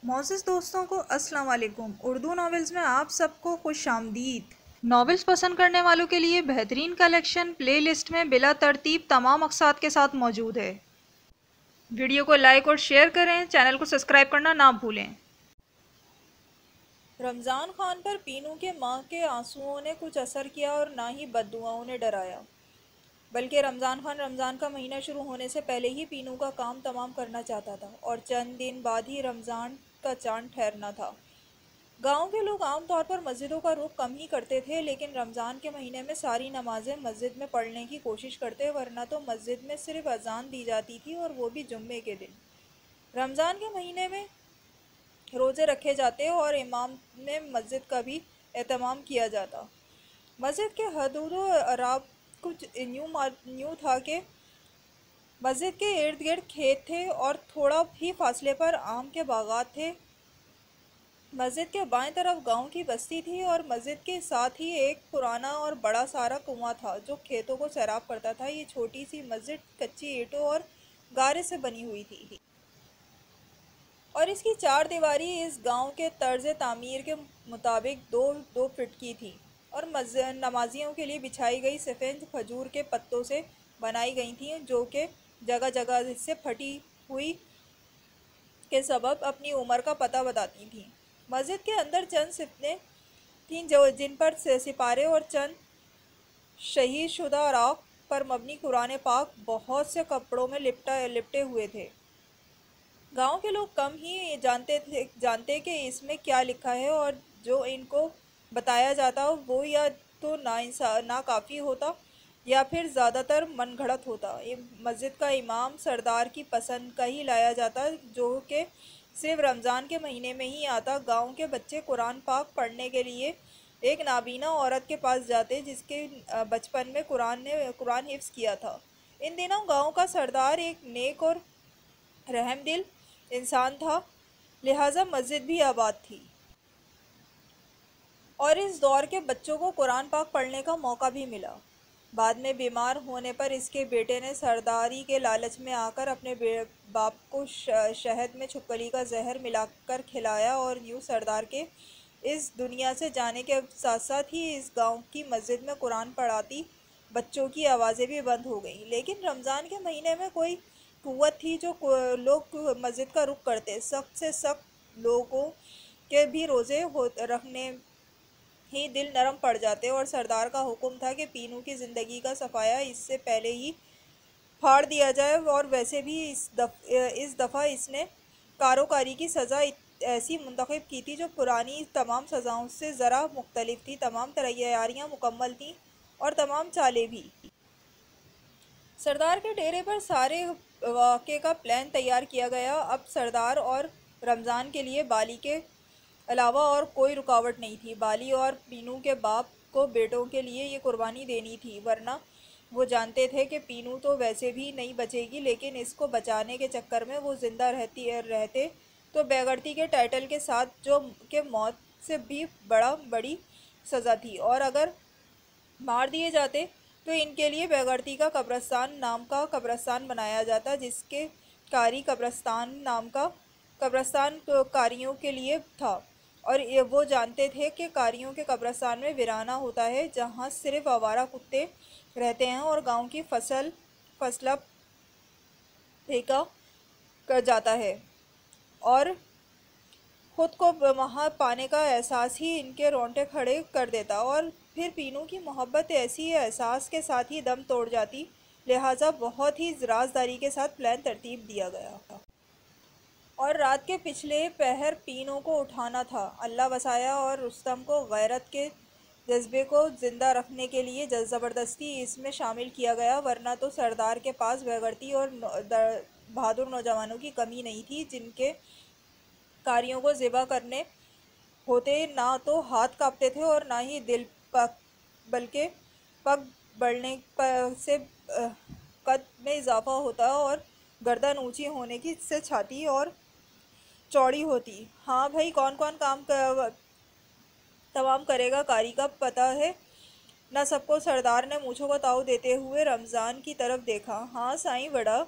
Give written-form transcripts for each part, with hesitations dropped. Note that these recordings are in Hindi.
मोअज़्ज़िज़ दोस्तों को अस्सलाम वालेकुम। उर्दू नॉवेल्स में आप सबको खुशामदीद। नॉवेल्स पसंद करने वालों के लिए बेहतरीन कलेक्शन प्लेलिस्ट में बिला तरतीब तमाम अक़सात के साथ मौजूद है। वीडियो को लाइक और शेयर करें, चैनल को सब्सक्राइब करना ना भूलें। रमज़ान खान पर पीनू के माँ के आंसुओं ने कुछ असर किया और ना ही बद्दुआओं ने डराया, बल्कि रमज़ान खान रमज़ान का महीना शुरू होने से पहले ही पीनू का काम तमाम करना चाहता था और चंद दिन बाद ही रमज़ान का चांद ठहरना था। गांव के लोग आमतौर पर मस्जिदों का रुख कम ही करते थे, लेकिन रमज़ान के महीने में सारी नमाजें मस्जिद में पढ़ने की कोशिश करते, वरना तो मस्जिद में सिर्फ अजान दी जाती थी और वो भी जुम्मे के दिन। रमज़ान के महीने में रोज़े रखे जाते और इमाम ने मस्जिद का भी एहतमाम किया जाता। मस्जिद के हदूदो अराब कुछ यूँ था कि मस्जिद के इर्द गिर्द खेत थे और थोड़ा ही फासले पर आम के बागात थे। मस्जिद के बाएं तरफ गांव की बस्ती थी और मस्जिद के साथ ही एक पुराना और बड़ा सारा कुआं था जो खेतों को सैराब करता था। ये छोटी सी मस्जिद कच्ची ईंटों और गारे से बनी हुई थी और इसकी चार दीवारी इस गांव के तर्ज तामीर के मुताबिक दो दो फिट की थी और नमाजियों के लिए बिछाई गई सफ़ेद खजूर के पत्तों से बनाई गई थी, जो कि जगह जगह से फटी हुई के सबब अपनी उम्र का पता बताती थीं। मस्जिद के अंदर चंद सिफतें थीं जो जिन पर सिपारे और चंद शहीद शुदा राख पर मबनी कुरान पाक बहुत से कपड़ों में लिपटे हुए थे। गांव के लोग कम ही जानते कि इसमें क्या लिखा है और जो इनको बताया जाता वो या तो नाकाफ़ी होता या फिर ज़्यादातर मनगढ़ंत होता। मस्जिद का इमाम सरदार की पसंद का ही लाया जाता, जो कि सिर्फ रमज़ान के महीने में ही आता। गांव के बच्चे कुरान पाक पढ़ने के लिए एक नाबीना औरत के पास जाते जिसके बचपन में कुरान हिफ्ज़ किया था। इन दिनों गांव का सरदार एक नेक और रहमदिल इंसान था, लिहाजा मस्जिद भी आबाद थी और इस दौर के बच्चों को कुरान पाक पढ़ने का मौका भी मिला। बाद में बीमार होने पर इसके बेटे ने सरदारी के लालच में आकर अपने बाप को शहद में छिपकली का जहर मिलाकर खिलाया और यूं सरदार के इस दुनिया से जाने के साथ साथ ही इस गांव की मस्जिद में कुरान पढ़ाती बच्चों की आवाज़ें भी बंद हो गईं। लेकिन रमज़ान के महीने में कोई कुव्वत थी जो लोग मस्जिद का रुख करते। सख्त से सख्त लोगों के भी रोज़े रखने ही दिल नरम पड़ जाते और सरदार का हुक्म था कि पीनू की ज़िंदगी का सफाया इससे पहले ही फाड़ दिया जाए। और वैसे भी इस दफ़ा इसने कारोकारी की सज़ा ऐसी मुंतखब की थी जो पुरानी तमाम सज़ाओं से ज़रा मुख्तलिफ थी। तमाम तैयारियां मुकम्मल थीं और तमाम चालें भी। सरदार के डेरे पर सारे वाक़े का प्लान तैयार किया गया। अब सरदार और रमज़ान के लिए बाली के अलावा और कोई रुकावट नहीं थी। बाली और पीनू के बाप को बेटों के लिए ये कुर्बानी देनी थी, वरना वो जानते थे कि पीनू तो वैसे भी नहीं बचेगी, लेकिन इसको बचाने के चक्कर में वो ज़िंदा रहते तो बेगर्ती के टाइटल के साथ, जो के मौत से भी बड़ी सज़ा थी। और अगर मार दिए जाते तो इनके लिए बेगर्ती का कब्रस्तान नाम का कब्रस्तान बनाया जाता, जिसके कारी कब्रस्तान नाम का कब्रस्तान कारियों के लिए था। और ये वो जानते थे कि कारियों के कब्रस्तान में वीराना होता है जहाँ सिर्फ आवारा कुत्ते रहते हैं और गांव की फसला फेंका कर जाता है और खुद को वहाँ पाने का एहसास ही इनके रोंगटे खड़े कर देता। और फिर पीनू की मोहब्बत ऐसी एहसास के साथ ही दम तोड़ जाती, लिहाजा बहुत ही राजदारी के साथ प्लान तरतीब दिया गया और रात के पिछले पहर पीनू को उठाना था। अल्लाह वसाया और रुस्तम को गैरत के जज्बे को ज़िंदा रखने के लिए ज़बरदस्ती इसमें शामिल किया गया, वरना तो सरदार के पास बेगरती और बहादुर नौजवानों की कमी नहीं थी जिनके कारियों को ज़िबा करने होते ना तो हाथ कांपते थे और ना ही दिल पक, बल्कि पग बढ़ने से कद में इजाफा होता और गर्दन ऊंची होने की से छाती और चौड़ी होती। हाँ भाई, कौन कौन तमाम करेगा कारी का पता है ना सबको। सरदार ने मूँछों को ताव देते हुए रमज़ान की तरफ देखा। हाँ साईं बड़ा,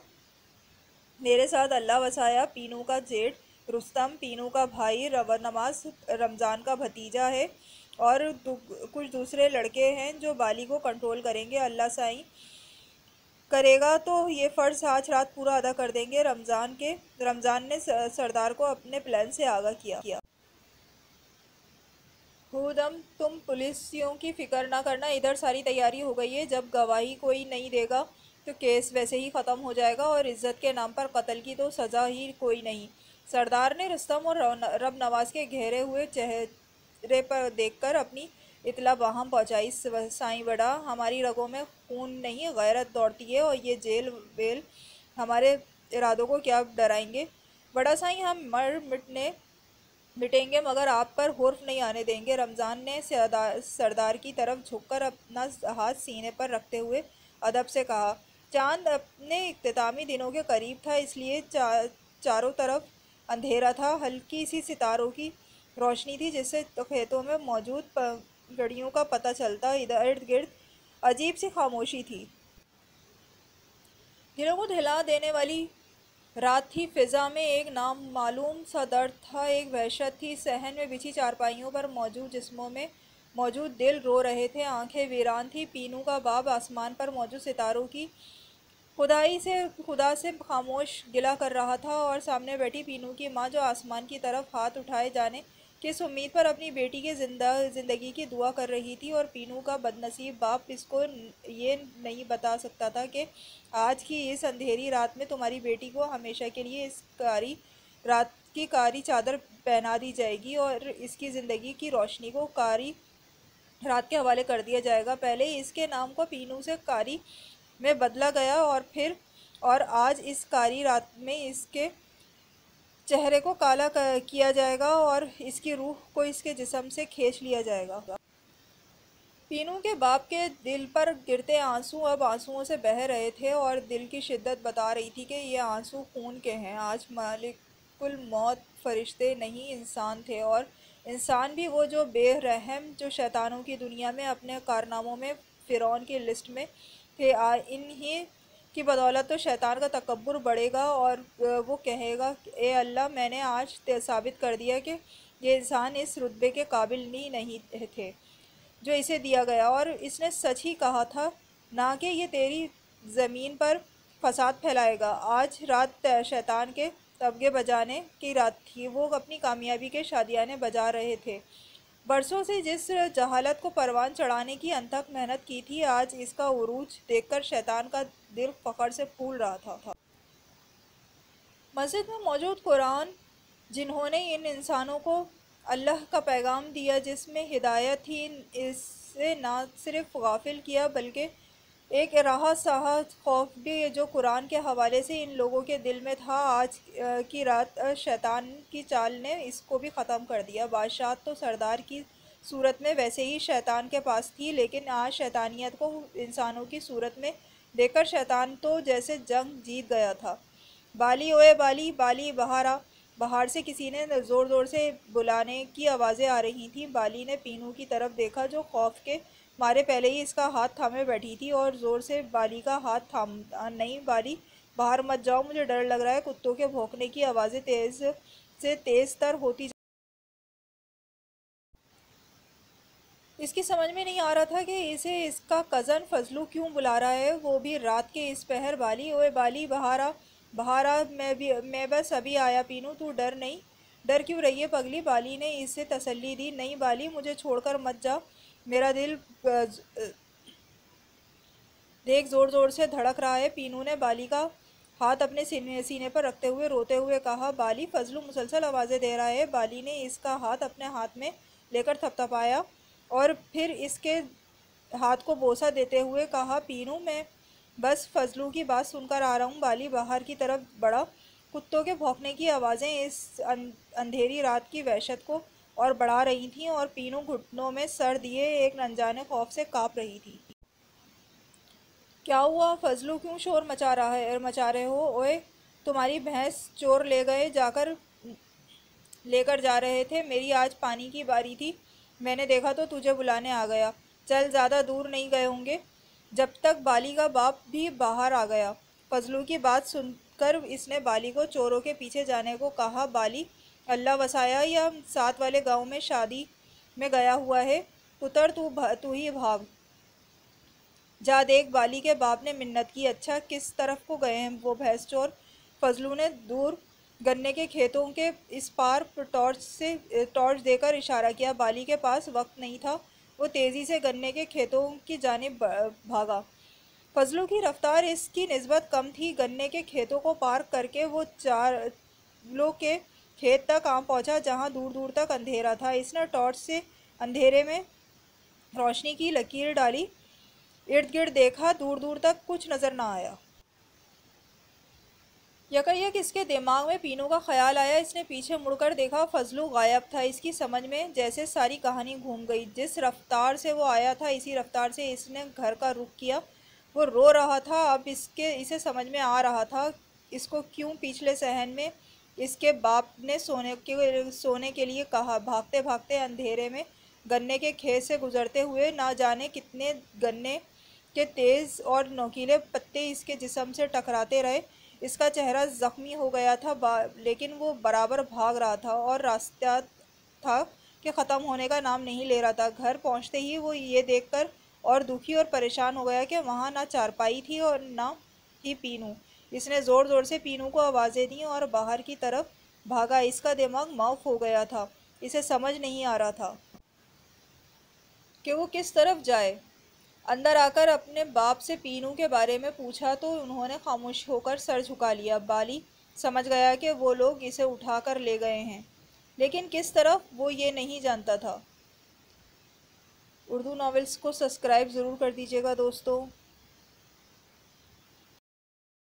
मेरे साथ अल्लाह वसाया पीनू का जेठ रुस्तम पीनू का भाई, नवाज रमज़ान का भतीजा है, और कुछ दूसरे लड़के हैं जो बाली को कंट्रोल करेंगे। अल्लाह साईं करेगा तो ये फ़र्ज़ आज रात पूरा अदा कर देंगे। रमज़ान ने सरदार को अपने प्लान से आगाह किया। खुदम तुम पुलिसियों की फिक्र ना करना, इधर सारी तैयारी हो गई है। जब गवाही कोई नहीं देगा तो केस वैसे ही ख़त्म हो जाएगा, और इज्जत के नाम पर कत्ल की तो सज़ा ही कोई नहीं। सरदार ने रुस्तम और रब नवाज के घेरे हुए चेहरे पर देखकर अपनी इतला वहां पहुंचाई। साईं बड़ा, हमारी रगों में खून नहीं गैरत दौड़ती है, और ये जेल वेल हमारे इरादों को क्या डराएंगे। बड़ा साईं, हम मिटेंगे मगर आप पर हौफ नहीं आने देंगे। रमज़ान ने सरदार की तरफ झुककर अपना हाथ सीने पर रखते हुए अदब से कहा। चांद अपने इख्तितामी दिनों के करीब था, इसलिए चारों तरफ अंधेरा था। हल्की सी सितारों की रोशनी थी जिससे खेतों में मौजूद गड़ियों का पता चलता। इधर इर्द गिर्द अजीब सी खामोशी थी, दिलों को हिला देने वाली रात थी। फिजा में एक नामालूम सा दर्द था, एक वहशत थी। सहन में बिछी चारपाइयों पर मौजूद जिस्मों में मौजूद दिल रो रहे थे, आंखें वीरान थी। पीनू का बाप आसमान पर मौजूद सितारों की खुदा से खामोश गिला कर रहा था, और सामने बैठी पीनू की माँ जो आसमान की तरफ हाथ उठाए जाने किस उम्मीद पर अपनी बेटी के जिंदगी की दुआ कर रही थी। और पीनू का बदनसीब बाप इसको ये नहीं बता सकता था कि आज की इस अंधेरी रात में तुम्हारी बेटी को हमेशा के लिए इस रात की कारी चादर पहना दी जाएगी, और इसकी ज़िंदगी की रोशनी को कारी रात के हवाले कर दिया जाएगा। पहले इसके नाम को पीनू से कारी में बदला गया, और आज इस कारी रात में इसके चेहरे को काला किया जाएगा, और इसकी रूह को इसके जिस्म से खींच लिया जाएगा। पीनू के बाप के दिल पर गिरते आंसू अब आंसुओं से बह रहे थे, और दिल की शिद्दत बता रही थी कि ये आंसू खून के हैं। आज मालिकुल मौत फरिश्ते नहीं इंसान थे, और इंसान भी वो जो बेरहम, जो शैतानों की दुनिया में अपने कारनामों में फ़िरौन की लिस्ट में थे। इन्हीं की बदौलत तो शैतान का तकब्बुर बढ़ेगा, और वो कहेगा, ए अल्लाह, मैंने आज साबित कर दिया कि ये इंसान इस रुतबे के काबिल नहीं थे जो इसे दिया गया, और इसने सच ही कहा था ना कि ये तेरी ज़मीन पर फसाद फैलाएगा। आज रात शैतान के तबके बजाने की रात थी। वो अपनी कामयाबी के शादियाने बजा रहे थे। बरसों से जिस जहालत को परवान चढ़ाने की अनथक मेहनत की थी, आज इसका उरूज देखकर शैतान का दिल फ़ख्र से फूल रहा था। मस्जिद में मौजूद कुरान, जिन्होंने इन इंसानों को अल्लाह का पैगाम दिया जिसमें हिदायत थी, इससे ना सिर्फ गाफिल किया बल्कि एक राह साह खौफ भी जो कुरान के हवाले से इन लोगों के दिल में था। आज की रात शैतान की चाल ने इसको भी ख़त्म कर दिया। बादशाह तो सरदार की सूरत में वैसे ही शैतान के पास थी, लेकिन आज शैतानियत को इंसानों की सूरत में देखकर शैतान तो जैसे जंग जीत गया था। बाली, ओए बाली, बाली बाहर आ। बाहर से किसी ने ज़ोर ज़ोर से बुलाने की आवाज़ें आ रही थीं। बाली ने पीनू की तरफ देखा जो खौफ के मारे पहले ही इसका हाथ थामे बैठी थी, और ज़ोर से बाली का हाथ थाम। नहीं बाली, बाहर मत जाओ, मुझे डर लग रहा है। कुत्तों के भौंकने की आवाज़ें तेज़ से तेज़ तर होती। इसकी समझ में नहीं आ रहा था कि इसे इसका कज़न फजलू क्यों बुला रहा है, वो भी रात के इस पहर। बाली, ओए बाली, बाहर आ, बाहर आ। मैं बस अभी आया। पीनू, तू डर क्यों रही है पगली? बाली ने इसे तसल्ली दी। नहीं बाली, मुझे छोड़कर मत जा, मेरा दिल देख ज़ोर ज़ोर से धड़क रहा है। पीनू ने बाली का हाथ अपने सीने पर रखते हुए रोते हुए कहा। बाली, फजलू मुसलसल आवाज़ें दे रहा है। बाली ने इसका हाथ अपने हाथ में लेकर थपथपाया, और फिर इसके हाथ को बोसा देते हुए कहा, पीनू, मैं बस फजलू की बात सुनकर आ रहा हूँ। बाली बाहर की तरफ बढ़ा। कुत्तों के भौंकने की आवाज़ें इस अंधेरी रात की वहशत को और बढ़ा रही थीं, और पीनू घुटनों में सर दिए एक अनजाने खौफ से काँप रही थी। क्या हुआ फजलू, क्यों शोर मचा रहे हो? ओए, तुम्हारी भैंस चोर लेकर जा रहे थे। मेरी आज पानी की बारी थी, मैंने देखा तो तुझे बुलाने आ गया। चल, ज़्यादा दूर नहीं गए होंगे। जब तक बाली का बाप भी बाहर आ गया। फजलू की बात कर इसने बाली को चोरों के पीछे जाने को कहा। बाली, अल्लाह वसाया, या साथ वाले गांव में शादी में गया हुआ है। पुत्र तू ही भाग जा देख। बाली के बाप ने मिन्नत की। अच्छा, किस तरफ को गए हैं वो भैंस चोर? फजलू ने दूर गन्ने के खेतों के इस पार टॉर्च देकर इशारा किया। बाली के पास वक्त नहीं था। वो तेजी से गन्ने के खेतों की जानिब भागा। फजलू की रफ्तार इसकी निस्बत कम थी। गन्ने के खेतों को पार करके वो चारों के खेत तक आ पहुंचा, जहां दूर दूर तक अंधेरा था। इसने टॉर्च से अंधेरे में रोशनी की लकीर डाली। इर्द गिर्द देखा, दूर दूर तक कुछ नजर न आया। यकायक इसके दिमाग में पीनू का ख्याल आया। इसने पीछे मुड़कर देखा, फजलू गायब था। इसकी समझ में जैसे सारी कहानी घूम गई। जिस रफ्तार से वो आया था, इसी रफ्तार से इसने घर का रुख किया। वो रो रहा था। अब इसे समझ में आ रहा था इसको क्यों पिछले सहन में इसके बाप ने सोने के लिए कहा। भागते भागते अंधेरे में गन्ने के खेत से गुजरते हुए ना जाने कितने गन्ने के तेज और नोकीले पत्ते इसके जिस्म से टकराते रहे। इसका चेहरा जख्मी हो गया था, लेकिन वो बराबर भाग रहा था और रास्ता था कि ख़त्म होने का नाम नहीं ले रहा था। घर पहुंचते ही वो ये देखकर और दुखी और परेशान हो गया कि वहाँ ना चारपाई थी और ना ही पीनू। इसने ज़ोर ज़ोर से पीनू को आवाज़ें दी और बाहर की तरफ भागा। इसका दिमाग माउफ हो गया था। इसे समझ नहीं आ रहा था कि वो किस तरफ जाए। अंदर आकर अपने बाप से पीनू के बारे में पूछा तो उन्होंने खामोश होकर सर झुका लिया। बाली समझ गया कि वो लोग इसे उठाकर ले गए हैं, लेकिन किस तरफ वो ये नहीं जानता था। उर्दू नॉवेल्स को सब्सक्राइब ज़रूर कर दीजिएगा दोस्तों।